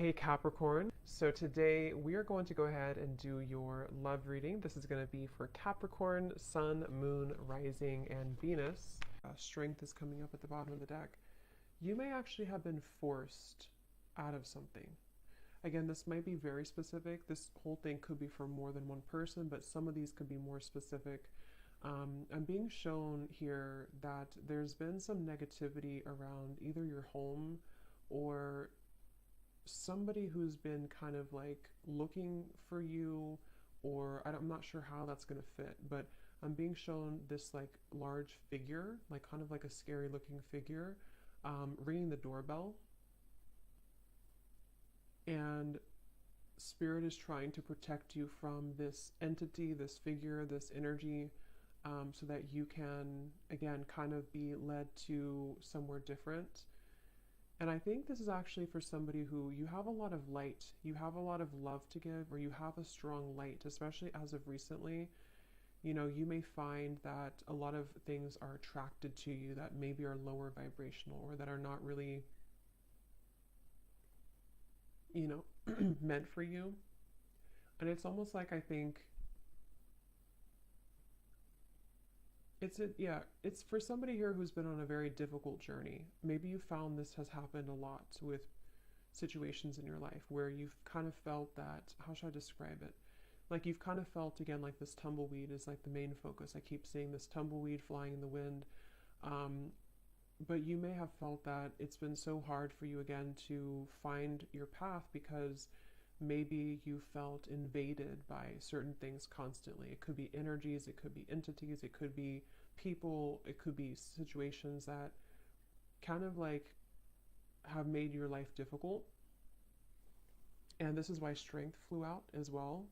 Hey Capricorn. So today we are going to go ahead and do your love reading. This is going to be for Capricorn, Sun, Moon, Rising, and Venus. Strength is coming up at the bottom of the deck. You may actually have been forced out of something. Again, this might be very specific. This whole thing could be for more than one person, but some of these could be more specific. I'm being shown here that there's been some negativity around either your home or somebody who's been kind of like looking for you, or I'm not sure how that's going to fit, but I'm being shown this like large figure, like kind of like a scary looking figure, ringing the doorbell. And spirit is trying to protect you from this entity, this figure, this energy, so that you can, again, kind of be led to somewhere different. And I think this is actually for somebody who you have a lot of light, you have a lot of love to give, or you have a strong light, especially as of recently. You know, you may find that a lot of things are attracted to you that maybe are lower vibrational or that are not really, you know, meant for you. And it's almost like I think it's for somebody here who's been on a very difficult journey. Maybe you found this has happened a lot with situations in your life where you've kind of felt that, how should I describe it? Like you've kind of felt, again, like this tumbleweed is like the main focus. I keep seeing this tumbleweed flying in the wind. But you may have felt that it's been so hard for you, again, to find your path because maybe you felt invaded by certain things constantly. It could be energies, it could be entities, it could be people, it could be situations that kind of like have made your life difficult. And this is why strength flew out as well.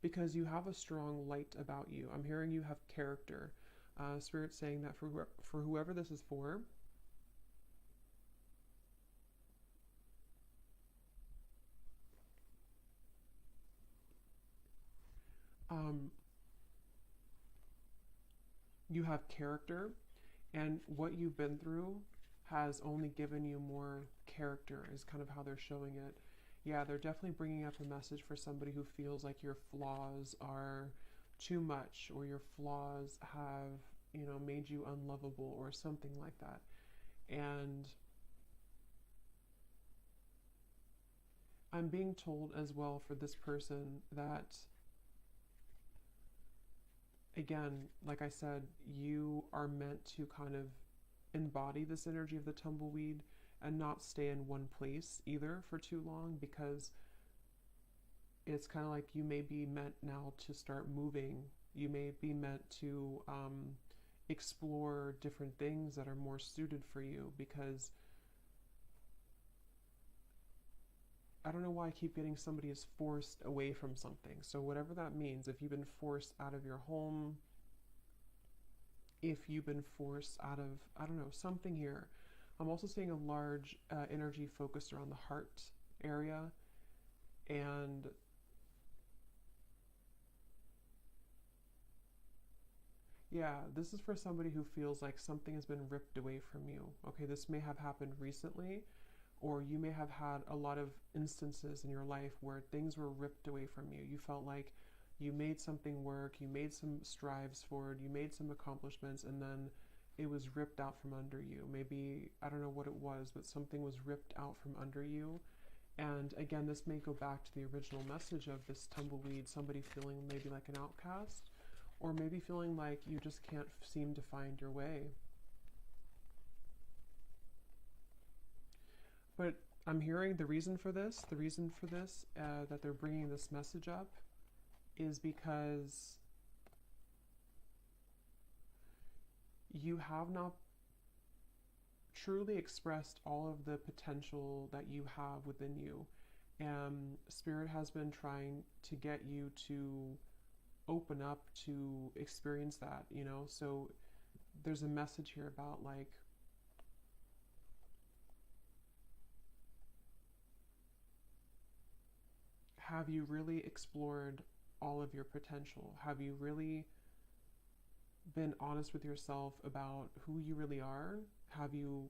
Because you have a strong light about you. I'm hearing you have character. Spirit saying that for whoever this is for, you have character, and what you've been through has only given you more character, is kind of how they're showing it. Yeah, they're definitely bringing up a message for somebody who feels like your flaws are too much, or your flaws have, you know, made you unlovable or something like that. And I'm being told as well for this person that, again, like I said, you are meant to kind of embody this energy of the tumbleweed and not stay in one place either for too long, because it's kind of like you may be meant now to start moving. You may be meant to explore different things that are more suited for you, because I don't know why I keep getting somebody is forced away from something. So whatever that means, if you've been forced out of your home, if you've been forced out of, I don't know, something here. I'm also seeing a large energy focused around the heart area. And yeah, this is for somebody who feels like something has been ripped away from you. Okay, this may have happened recently, or you may have had a lot of instances in your life where things were ripped away from you. You felt like you made something work, you made some strives forward, you made some accomplishments, and then it was ripped out from under you. Maybe, I don't know what it was, but something was ripped out from under you. And again, this may go back to the original message of this tumbleweed, somebody feeling maybe like an outcast, or maybe feeling like you just can't seem to find your way. But I'm hearing the reason for this, that they're bringing this message up is because you have not truly expressed all of the potential that you have within you. And Spirit has been trying to get you to open up to experience that, you know? So there's a message here about like, have you really explored all of your potential? Have you really been honest with yourself about who you really are? Have you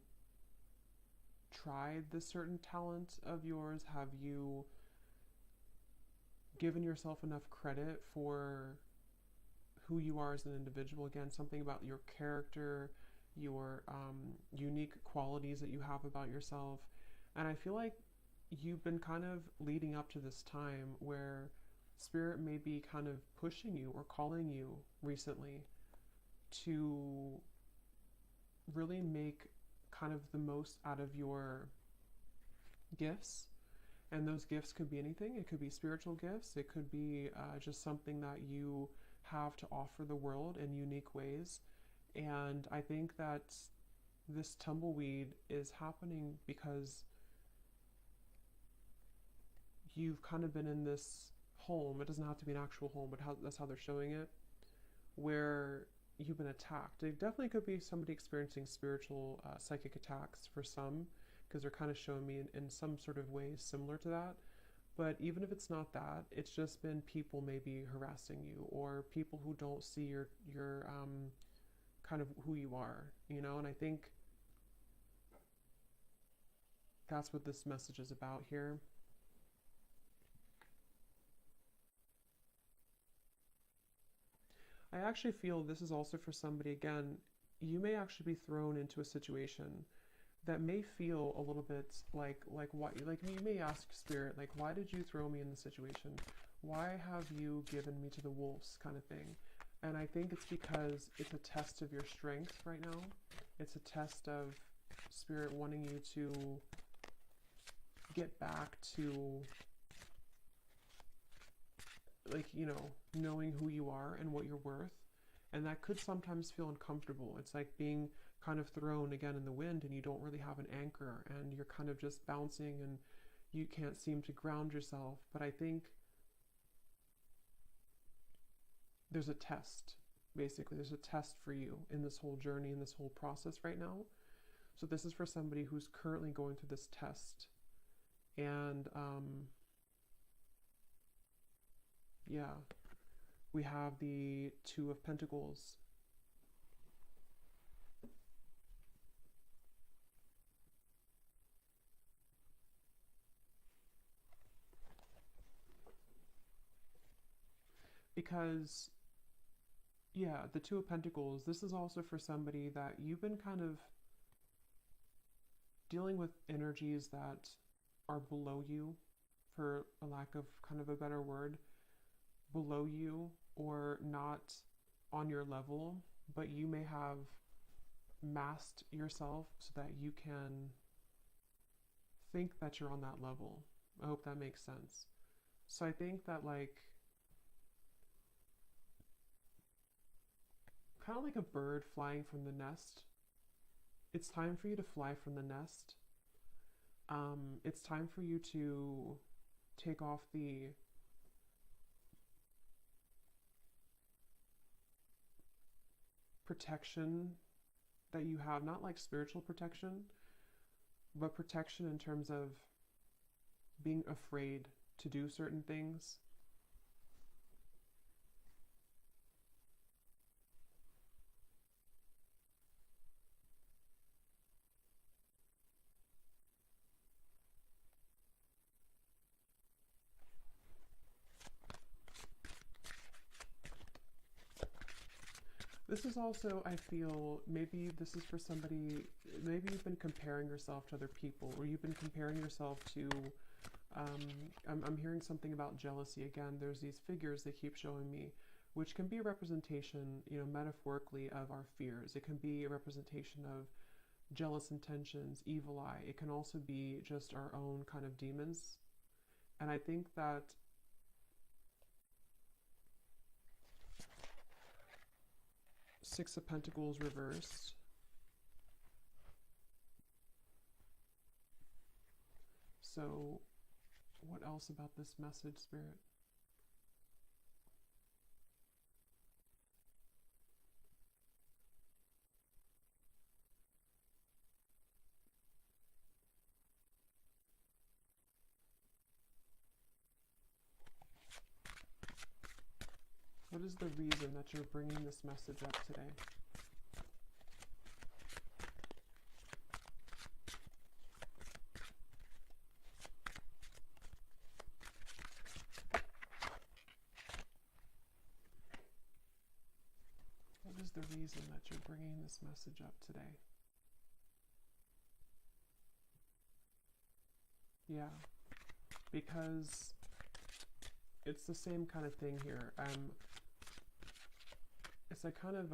tried this certain talent of yours? Have you given yourself enough credit for who you are as an individual? Again, something about your character, your unique qualities that you have about yourself. And I feel like you've been kind of leading up to this time where Spirit may be kind of pushing you or calling you recently to really make kind of the most out of your gifts. And those gifts could be anything. It could be spiritual gifts. It could be just something that you have to offer the world in unique ways. And I think that this tumbleweed is happening because you've kind of been in this home. It doesn't have to be an actual home, but that's how they're showing it, where you've been attacked. It definitely could be somebody experiencing spiritual psychic attacks for some, because they're kind of showing me in some sort of ways similar to that. But even if it's not that, it's just been people maybe harassing you, or people who don't see your kind of who you are, you know. And I think that's what this message is about here. I actually feel this is also for somebody, again, you may actually be thrown into a situation that may feel a little bit like why, like you may ask Spirit, like, why did you throw me in this situation? Why have you given me to the wolves, kind of thing? And I think it's because it's a test of your strength right now. It's a test of Spirit wanting you to get back to, like, you know, knowing who you are and what you're worth. And that could sometimes feel uncomfortable. It's like being kind of thrown again in the wind and you don't really have an anchor and you're kind of just bouncing and you can't seem to ground yourself. But I think there's a test, basically. There's a test for you in this whole journey, in this whole process right now. So this is for somebody who's currently going through this test. And yeah, we have the Two of Pentacles. Because, yeah, the Two of Pentacles, this is also for somebody that you've been kind of dealing with energies that are below you, for a lack of kind of a better word, below you or not on your level, but you may have masked yourself so that you can think that you're on that level. I hope that makes sense. So I think that, like, kind of like a bird flying from the nest, it's time for you to fly from the nest. It's time for you to take off the protection that you have, not like spiritual protection, but protection in terms of being afraid to do certain things. This is also, I feel, maybe this is for somebody, maybe you've been comparing yourself to other people, or you've been comparing yourself to, I'm hearing something about jealousy again. There's these figures they keep showing me, which can be a representation, you know, metaphorically of our fears. It can be a representation of jealous intentions, evil eye. It can also be just our own kind of demons. And I think that Six of Pentacles reversed. So what else about this message, Spirit? What is the reason that you're bringing this message up today? reason that you're bringing this message up today? Yeah, because it's the same kind of thing here. It's like kind of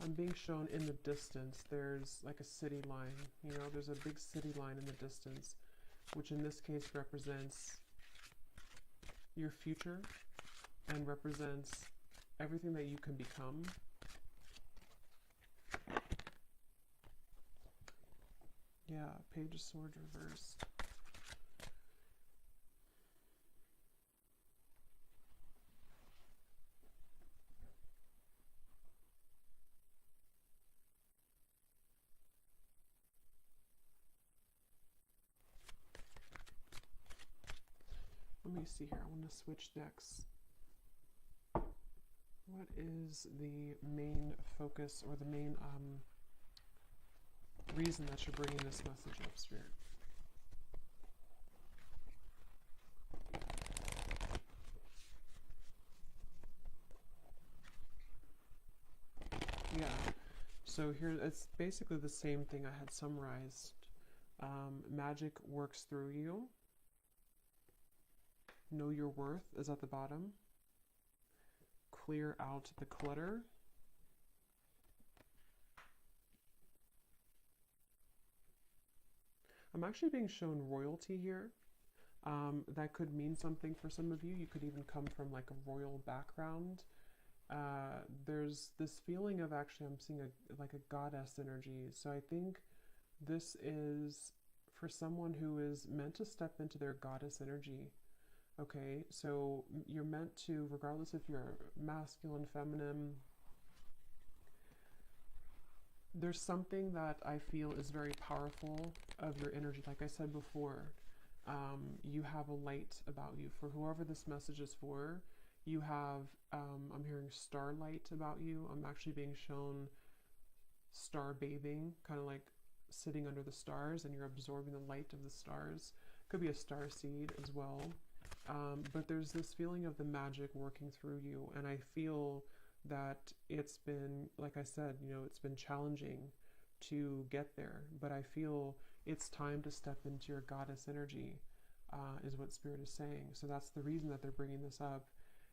I'm being shown in the distance. There's like a city line. You know, there's a big city line in the distance, which in this case represents your future and represents everything that you can become. Yeah, Page of Swords reversed. Let me see here. I want to switch decks. What is the main focus or the main reason that you're bringing this message up, Spirit? Yeah. So here, it's basically the same thing I had summarized. Magic works through you. Know your worth is at the bottom. Clear out the clutter. I'm actually being shown royalty here. That could mean something for some of you. You could even come from like a royal background. There's this feeling of actually, I'm seeing like a goddess energy. So I think this is for someone who is meant to step into their goddess energy. Okay, so you're meant to, regardless if you're masculine, feminine, there's something that I feel is very powerful of your energy. Like I said before, you have a light about you. For whoever this message is for, you have, I'm hearing starlight about you. I'm actually being shown star bathing, kind of like sitting under the stars and you're absorbing the light of the stars. Could be a star seed as well. But there's this feeling of the magic working through you, and I feel that it's been, like I said, you know, it's been challenging to get there, but I feel it's time to step into your goddess energy, is what Spirit is saying. So that's the reason that they're bringing this up,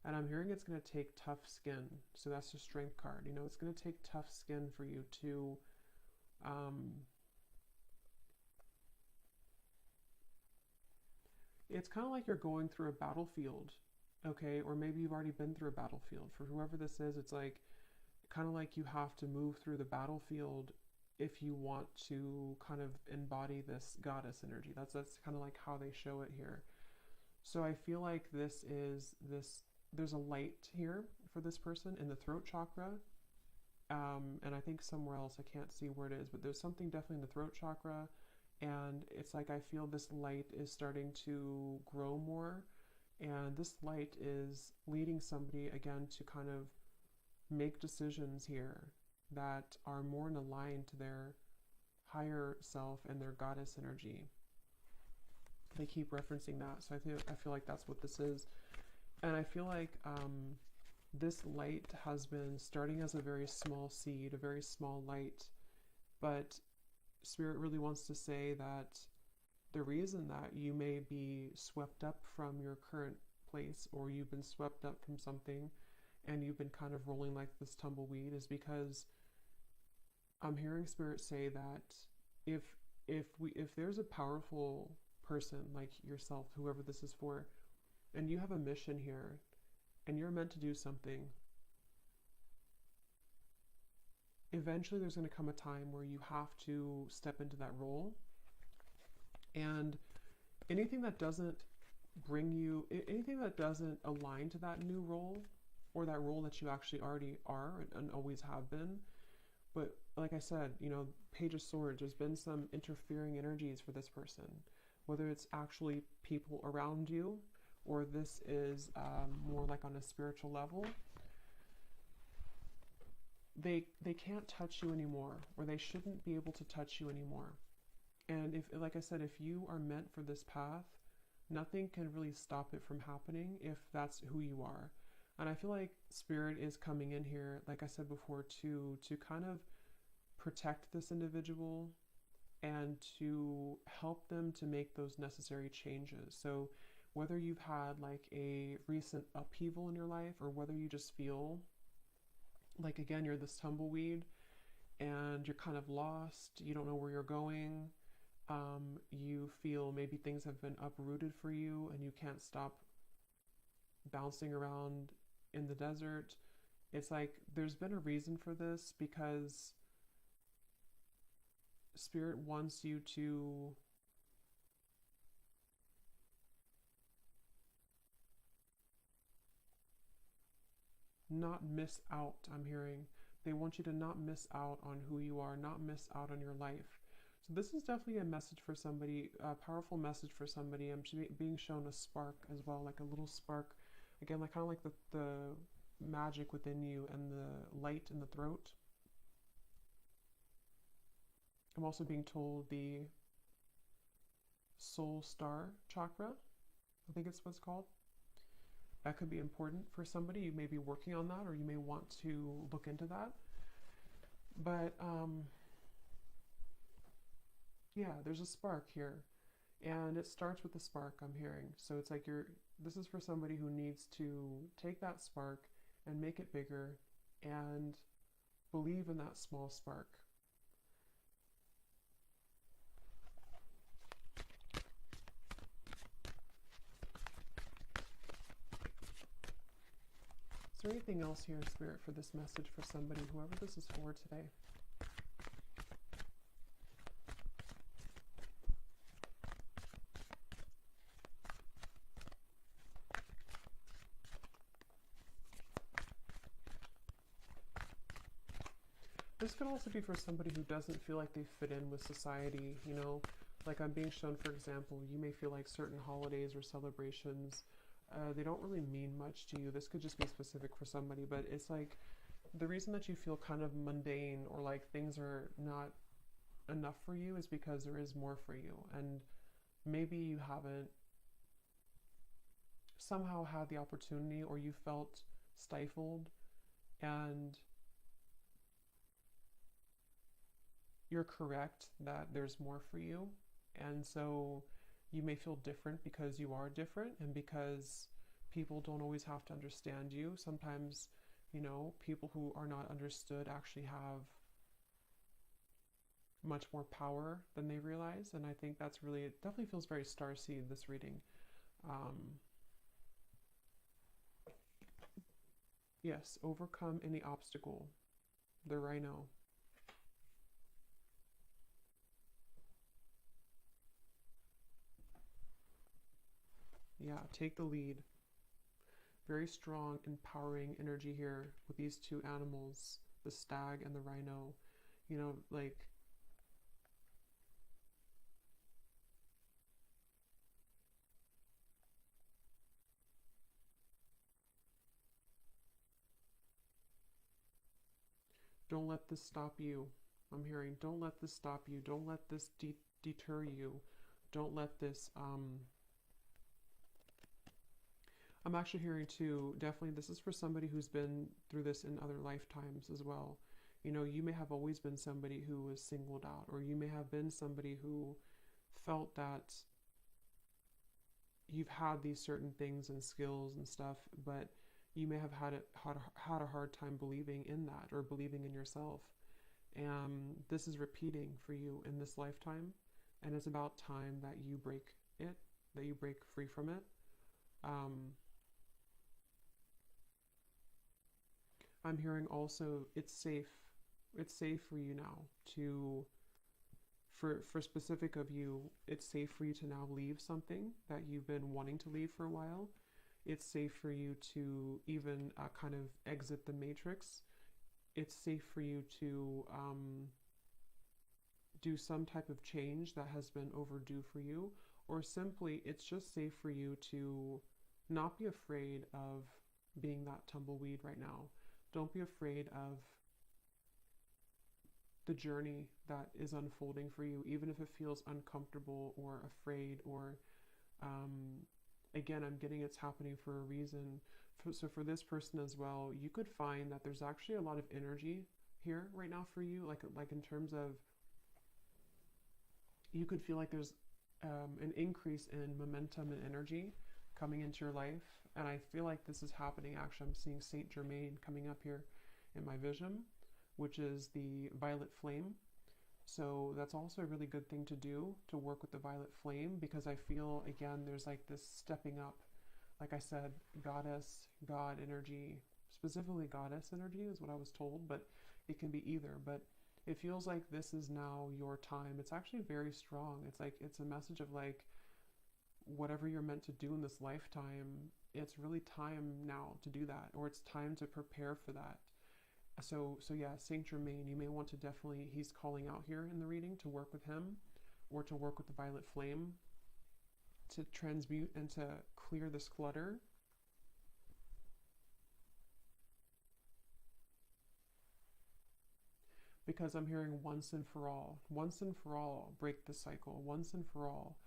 and I'm hearing it's going to take tough skin. So that's the Strength card. You know, it's going to take tough skin for you to it's kind of like you're going through a battlefield, okay? Or maybe you've already been through a battlefield. For whoever this is, it's like kind of like you have to move through the battlefield if you want to kind of embody this goddess energy. That's kind of like how they show it here. So I feel like there's a light here for this person in the throat chakra. And I think somewhere else, I can't see where it is, but there's something definitely in the throat chakra. And it's like I feel this light is starting to grow more, and this light is leading somebody again to kind of make decisions here that are more in line to their higher self and their goddess energy. They keep referencing that, so I feel like that's what this is. And I feel like this light has been starting as a very small seed, a very small light, but Spirit really wants to say that the reason that you may be swept up from your current place, or you've been swept up from something and you've been kind of rolling like this tumbleweed, is because I'm hearing Spirit say that if there's a powerful person like yourself, whoever this is for, and you have a mission here and you're meant to do something, eventually there's going to come a time where you have to step into that role. And anything that doesn't bring you, anything that doesn't align to that new role, or that role that you actually already are and always have been. But like I said, you know, Page of Swords, there's been some interfering energies for this person, whether it's actually people around you, or this is more like on a spiritual level. They can't touch you anymore, or they shouldn't be able to touch you anymore. And if, like I said, if you are meant for this path, nothing can really stop it from happening if that's who you are. And I feel like Spirit is coming in here, like I said before, to kind of protect this individual and to help them to make those necessary changes. So whether you've had like a recent upheaval in your life, or whether you just feel like, again, you're this tumbleweed and you're kind of lost, you don't know where you're going, you feel maybe things have been uprooted for you and you can't stop bouncing around in the desert. It's like there's been a reason for this, because Spirit wants you to not miss out. I'm hearing they want you to not miss out on who you are, not miss out on your life. So this is definitely a message for somebody, a powerful message for somebody. I'm being shown a spark as well, like a little spark, again, like kind of like the magic within you and the light in the throat. I'm also being told the soul star chakra, I think it's what's called. That could be important for somebody. You may be working on that, or you may want to look into that. But yeah, there's a spark here, and it starts with the spark, I'm hearing. So it's like this is for somebody who needs to take that spark and make it bigger and believe in that small spark. Is there anything else here, Spirit, for this message for somebody, whoever this is for today? This could also be for somebody who doesn't feel like they fit in with society, you know? Like I'm being shown, for example, you may feel like certain holidays or celebrations, they don't really mean much to you. This could just be specific for somebody, but it's like the reason that you feel kind of mundane, or like things are not enough for you, is because there is more for you. And maybe you haven't somehow had the opportunity, or you felt stifled, and you're correct that there's more for you. And so you may feel different because you are different, and because people don't always have to understand you. Sometimes, you know, people who are not understood actually have much more power than they realize. And I think that's really, it definitely feels very starseed, this reading. Yes, overcome any obstacle. The rhino. Yeah, take the lead. Very strong, empowering energy here with these two animals, the stag and the rhino. You know, like, don't let this stop you. I'm hearing, don't let this stop you. Don't let this deter you. Don't let this, I'm actually hearing too, definitely this is for somebody who's been through this in other lifetimes as well. You know, you may have always been somebody who was singled out, or you may have been somebody who felt that you've had these certain things and skills and stuff, but you may have had a hard time believing in that, or believing in yourself. And this is repeating for you in this lifetime, and it's about time that you break it, that you break free from it. I'm hearing also it's safe for you now to, for specific of you, it's safe for you to now leave something that you've been wanting to leave for a while. It's safe for you to even kind of exit the matrix. It's safe for you to do some type of change that has been overdue for you, or simply it's just safe for you to not be afraid of being that tumbleweed right now. Don't be afraid of the journey that is unfolding for you, even if it feels uncomfortable or afraid, or again, I'm getting it's happening for a reason. So for this person as well, you could find that there's actually a lot of energy here right now for you, like in terms of, you could feel like there's an increase in momentum and energy coming into your life. And I feel like this is happening. Actually, I'm seeing Saint Germain coming up here in my vision, which is the violet flame. So that's also a really good thing to do, to work with the violet flame, because I feel, again, there's like this stepping up. Like I said, goddess, God energy, specifically goddess energy is what I was told, but it can be either. But it feels like this is now your time. It's actually very strong. It's like, it's a message of like, whatever you're meant to do in this lifetime, it's really time now to do that, or it's time to prepare for that. So yeah, Saint Germain, you may want to definitely, he's calling out here in the reading to work with him, or to work with the violet flame, to transmute and to clear this clutter. Because I'm hearing once and for all, break the cycle, once and for all.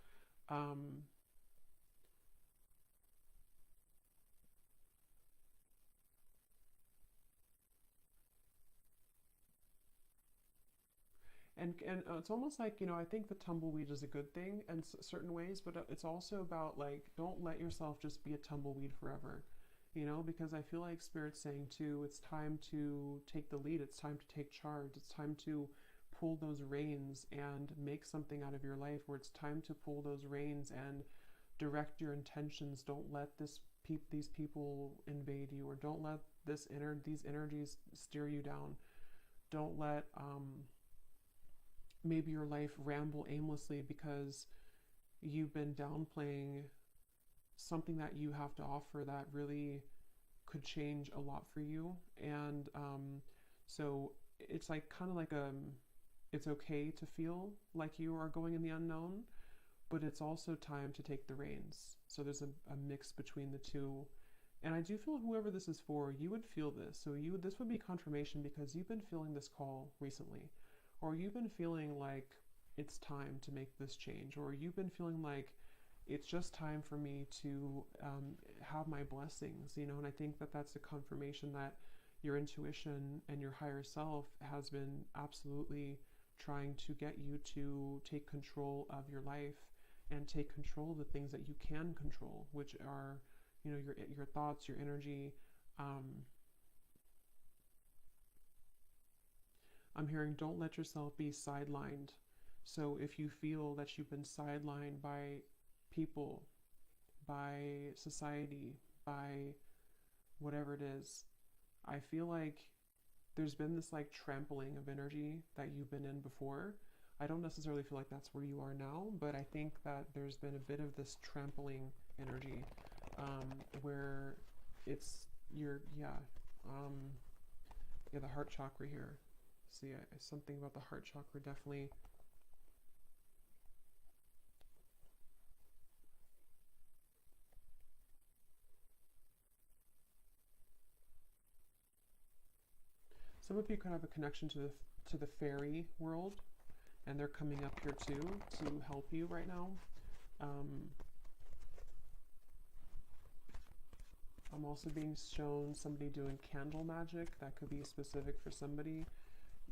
And it's almost like, you know, I think the tumbleweed is a good thing in certain ways, but it's also about like, don't let yourself just be a tumbleweed forever, you know, because I feel like Spirit's saying too, it's time to take the lead, it's time to take charge, it's time to pull those reins and make something out of your life, where it's time to pull those reins and direct your intentions. Don't let these people invade you, or don't let these energies steer you down. Don't let maybe your life ramble aimlessly because you've been downplaying something that you have to offer that really could change a lot for you. And so it's like kind of like it's okay to feel like you are going in the unknown, but it's also time to take the reins. So there's a mix between the two. And I do feel whoever this is for, you would feel this. So this would be confirmation, because you've been feeling this call recently, or you've been feeling like it's time to make this change, or you've been feeling like it's just time for me to have my blessings, you know. And I think that that's a confirmation that your intuition and your higher self has been absolutely trying to get you to take control of your life and take control of the things that you can control, which are, you know, your thoughts, your energy. I'm hearing don't let yourself be sidelined. So if you feel that you've been sidelined by people, by society, by whatever it is, I feel like there's been this like trampling of energy that you've been in before. I don't necessarily feel like that's where you are now, but I think that there's been a bit of this trampling energy where it's the heart chakra here. See, something about the heart chakra definitely. Some of you could have a connection to the fairy world, and they're coming up here too to help you right now. I'm also being shown somebody doing candle magic. That could be specific for somebody.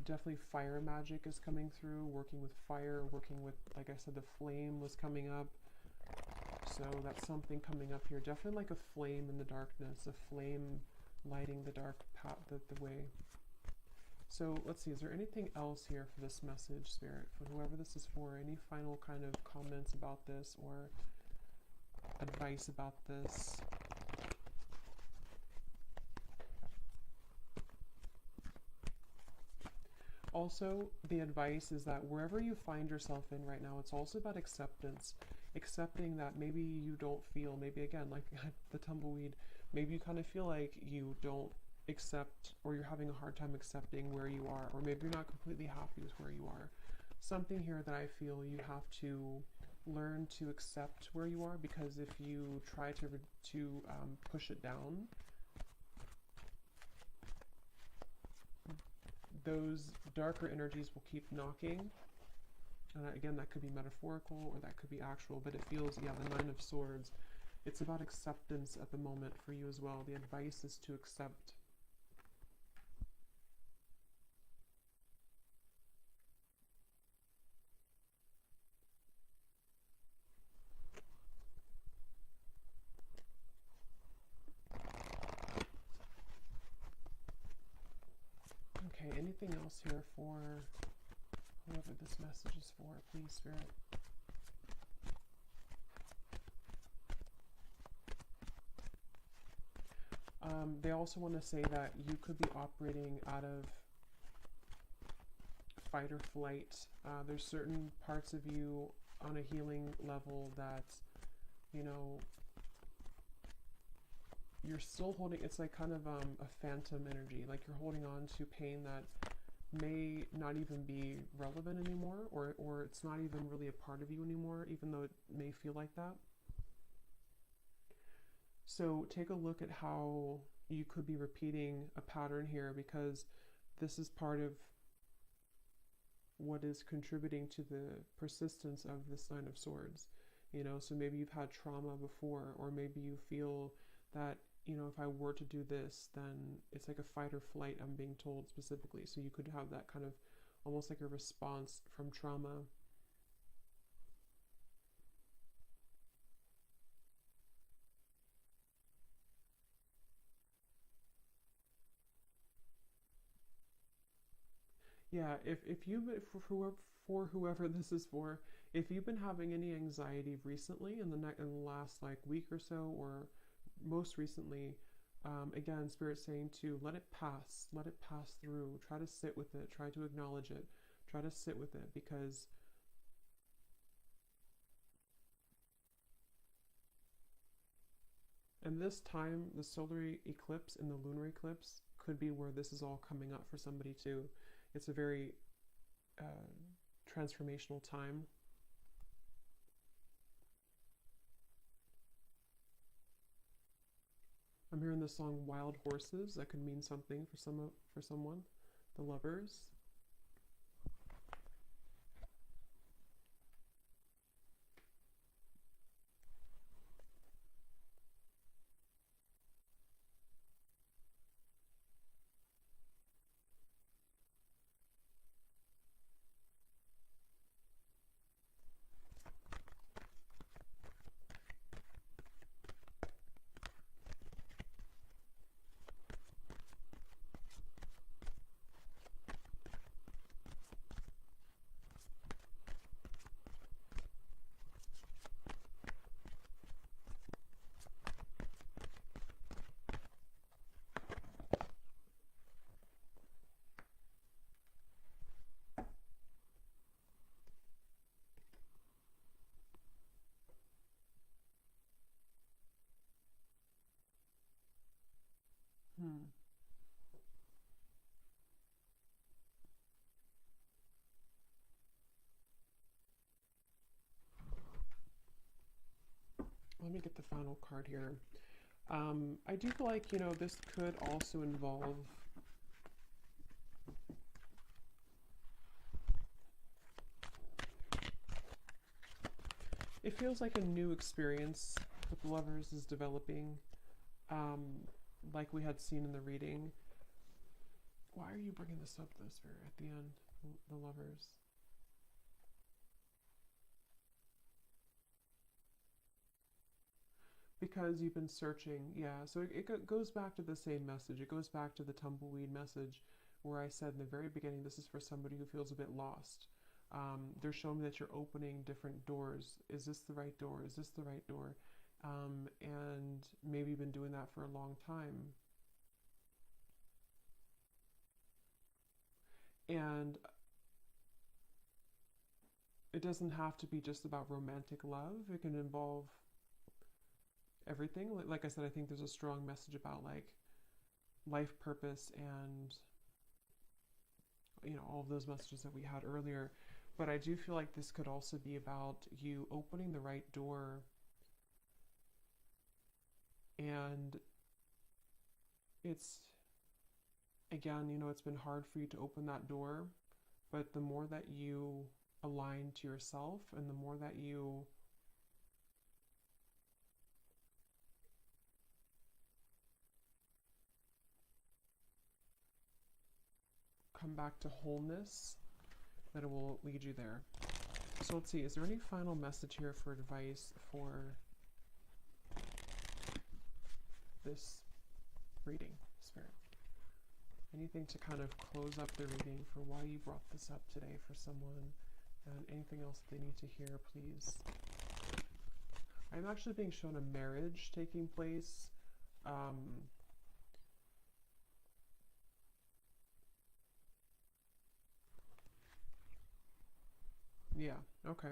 Definitely fire magic is coming through, working with fire, working with, like I said, the flame was coming up. So that's something coming up here. Definitely like a flame in the darkness, a flame lighting the dark path, the way. So let's see, is there anything else here for this message, Spirit, for whoever this is for? Any final kind of comments about this or advice about this? Also, the advice is that wherever you find yourself in right now, it's also about acceptance. Accepting that maybe you don't feel, maybe again, like the tumbleweed, maybe you kind of feel like you don't accept, or you're having a hard time accepting where you are, or maybe you're not completely happy with where you are. Something here that I feel you have to learn to accept where you are, because if you try to push it down, those darker energies will keep knocking. And again, that could be metaphorical or that could be actual, but it feels, yeah, the Nine of Swords. It's about acceptance at the moment for you as well. The advice is to accept. Okay, anything else here for whoever this message is for, please, Spirit? They also want to say that you could be operating out of fight or flight. There's certain parts of you on a healing level that, you know, you're still holding. It's like kind of a phantom energy, like you're holding on to pain that may not even be relevant anymore, or it's not even really a part of you anymore, even though it may feel like that. So take a look at how you could be repeating a pattern here, because this is part of what is contributing to the persistence of this Nine of Swords. You know, so maybe you've had trauma before, or maybe you feel that, you know, if I were to do this, then it's like a fight or flight, I'm being told specifically. So you could have that kind of almost like a response from trauma. Yeah, if you, for whoever this is for, if you've been having any anxiety recently in the last like week or so, or most recently, again, Spirit's saying to let it pass through, try to sit with it, try to acknowledge it, try to sit with it, because and this time, the solar eclipse and the lunar eclipse could be where this is all coming up for somebody too. It's a very transformational time. I'm hearing the song Wild Horses. That could mean something for someone. The Lovers. Let me get the final card here. I do feel like, you know, this could also involve it feels like a new experience with the Lovers is developing, like we had seen in the reading. Why are you bringing this up, though, Spirit, at the end? The Lovers. Because you've been searching, yeah. So it goes back to the same message. It goes back to the tumbleweed message where I said in the very beginning, this is for somebody who feels a bit lost. They're showing me that you're opening different doors. Is this the right door? Is this the right door? And maybe you've been doing that for a long time. And it doesn't have to be just about romantic love. It can involve everything. Like I said, I think there's a strong message about like life purpose and, you know, all of those messages that we had earlier. But I do feel like this could also be about you opening the right door, and it's, again, you know, it's been hard for you to open that door, but the more that you align to yourself and the more that you come back to wholeness, that it will lead you there. So let's see, is there any final message here for advice for this reading, Spirit? Anything to kind of close up the reading for why you brought this up today for someone, and anything else that they need to hear, please. I'm actually being shown a marriage taking place. Yeah, okay.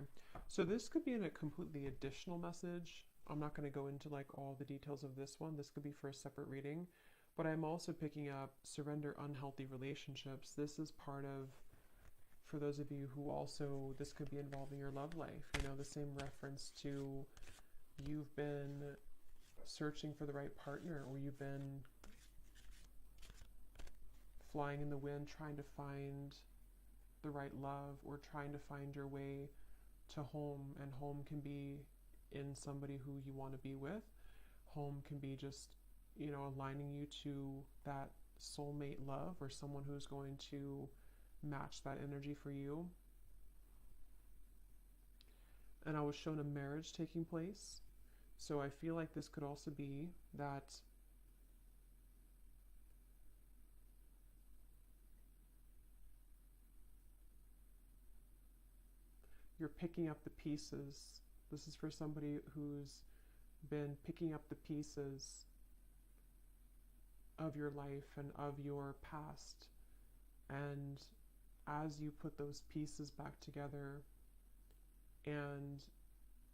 So this could be in a completely additional message. I'm not going to go into like all the details of this one. This could be for a separate reading. But I'm also picking up surrender unhealthy relationships. This is part of, for those of you who also, this could be involving your love life. You know, the same reference to you've been searching for the right partner, or you've been flying in the wind trying to find the right love, or trying to find your way to home. And home can be in somebody who you want to be with. Home can be just, you know, aligning you to that soulmate love, or someone who's going to match that energy for you. And I was shown a marriage taking place. So I feel like this could also be that you're picking up the pieces. This is for somebody who's been picking up the pieces of your life and of your past. And as you put those pieces back together, and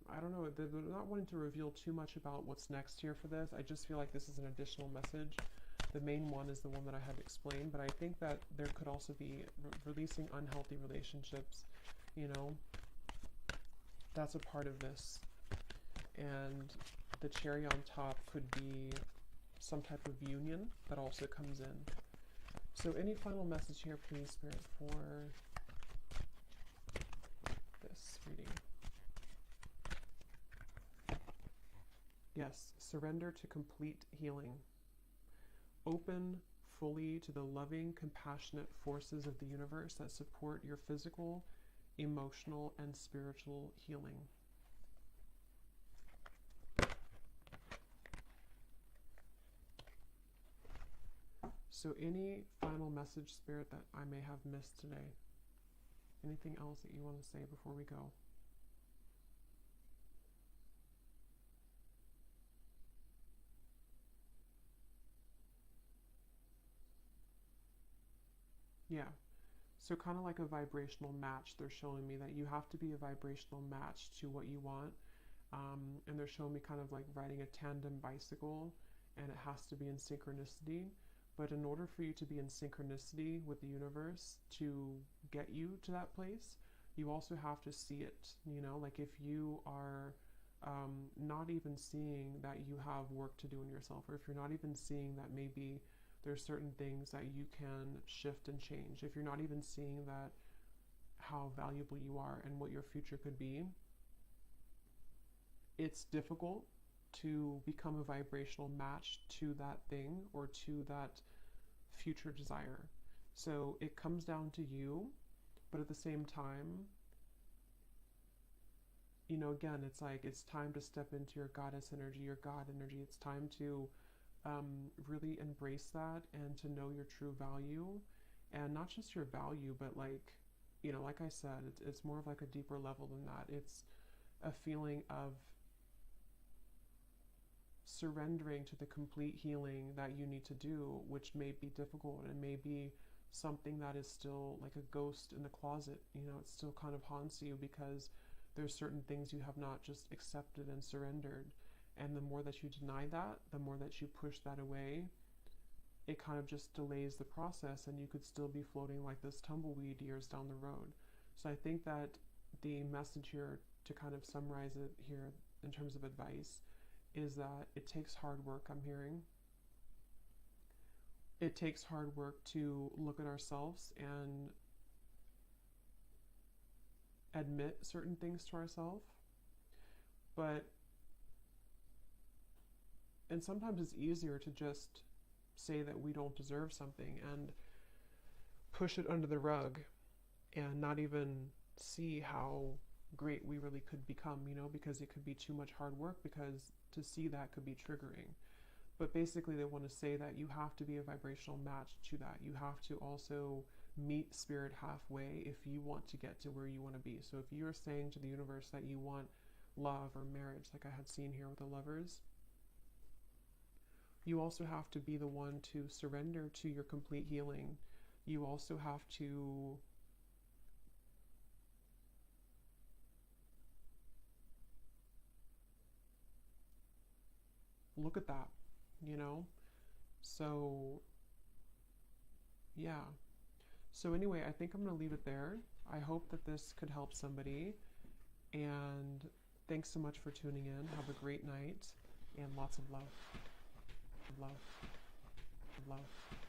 I don't know, they're not wanting to reveal too much about what's next here for this. I just feel like this is an additional message. The main one is the one that I have explained, but I think that there could also be releasing unhealthy relationships, you know. That's a part of this. And the cherry on top could be some type of union that also comes in. So any final message here, please, Spirit, for this reading? Yes, surrender to complete healing. Open fully to the loving, compassionate forces of the universe that support your physical, emotional, and spiritual healing. So any final message, Spirit, that I may have missed today? Anything else that you want to say before we go? Yeah. So kind of like a vibrational match, they're showing me that you have to be a vibrational match to what you want. And they're showing me kind of like riding a tandem bicycle, and it has to be in synchronicity. But in order for you to be in synchronicity with the universe to get you to that place, you also have to see it. You know, like if you are not even seeing that you have work to do in yourself, or if you're not even seeing that maybe there's certain things that you can shift and change, if you're not even seeing that how valuable you are and what your future could be, it's difficult to become a vibrational match to that thing or to that future desire. So it comes down to you, but at the same time, you know, again, it's like it's time to step into your goddess energy, your God energy. It's time to really embrace that and to know your true value, and not just your value, but like, you know, like I said, it's more of like a deeper level than that. It's a feeling of surrendering to the complete healing that you need to do, which may be difficult and may be something that is still like a ghost in the closet. You know, it still kind of haunts you because there's certain things you have not just accepted and surrendered. And the more that you deny that, the more that you push that away, it kind of just delays the process, and you could still be floating like this tumbleweed years down the road. So I think that the message here, to kind of summarize it here in terms of advice, is that it takes hard work, I'm hearing. It takes hard work to look at ourselves and admit certain things to ourselves. And sometimes it's easier to just say that we don't deserve something and push it under the rug and not even see how great we really could become, you know, because it could be too much hard work, because to see that could be triggering. But basically they want to say that you have to be a vibrational match to that. You have to also meet spirit halfway if you want to get to where you want to be. So if you're saying to the universe that you want love or marriage, like I had seen here with the lovers, you also have to be the one to surrender to your complete healing. You also have to look at that, you know? So, yeah. So anyway, I think I'm going to leave it there. I hope that this could help somebody. And thanks so much for tuning in. Have a great night and lots of love. Love. Love.